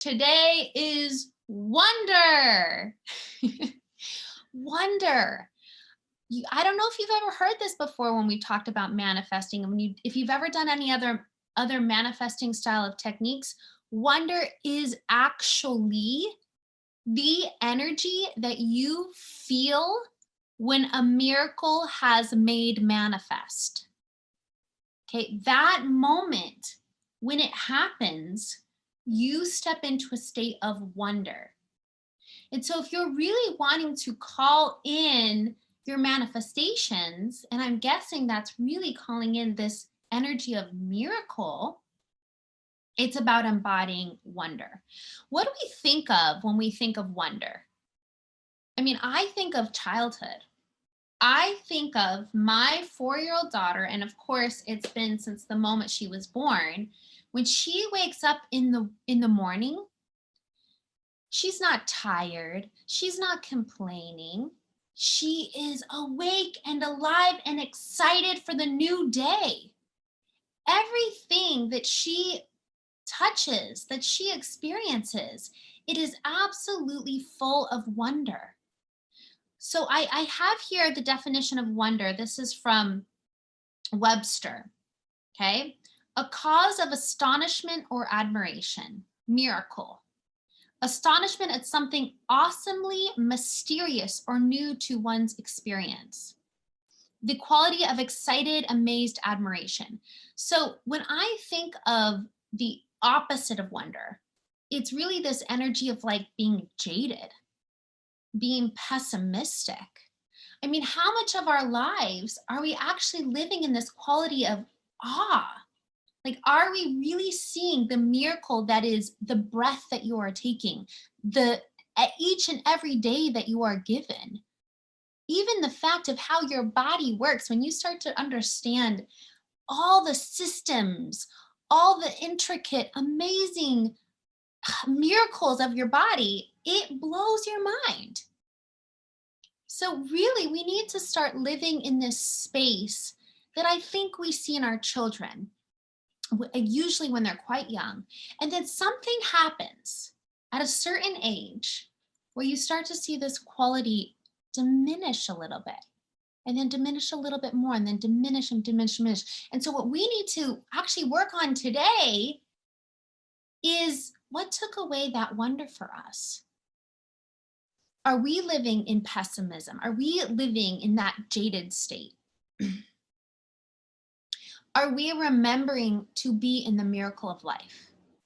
Today is wonder. Wonder. I don't know if you've ever heard this before when we talked about manifesting. If you've ever done any other manifesting style of techniques, wonder is actually the energy that you feel when a miracle has made manifest. Okay, that moment when it happens, you step into a state of wonder. And so if you're really wanting to call in your manifestations, and I'm guessing that's really calling in this energy of miracle, it's about embodying wonder. What do we think of when we think of wonder? I mean, I think of childhood. I think of my 4-year-old daughter, and of course, it's been since the moment she was born. When she wakes up in the morning, she's not tired. She's not complaining. She is awake and alive and excited for the new day. Everything that she touches, that she experiences, it is absolutely full of wonder. So I have here the definition of wonder. This is from Webster. Okay. A cause of astonishment or admiration, miracle. Astonishment at something awesomely mysterious or new to one's experience. The quality of excited, amazed admiration. So when I think of the opposite of wonder, it's really this energy of like being jaded, being pessimistic. I mean, how much of our lives are we actually living in this quality of awe? Like, are we really seeing the miracle that is the breath that you are taking, each and every day that you are given? Even the fact of how your body works, when you start to understand all the systems, all the intricate, amazing miracles of your body, it blows your mind. So really, we need to start living in this space that I think we see in our children, usually when they're quite young. And then something happens at a certain age where you start to see this quality diminish a little bit, and then diminish a little bit more, and then diminish and diminish, diminish. And so what we need to actually work on today is what took away that wonder for us. Are we living in pessimism? Are we living in that jaded state? Are we remembering to be in the miracle of life?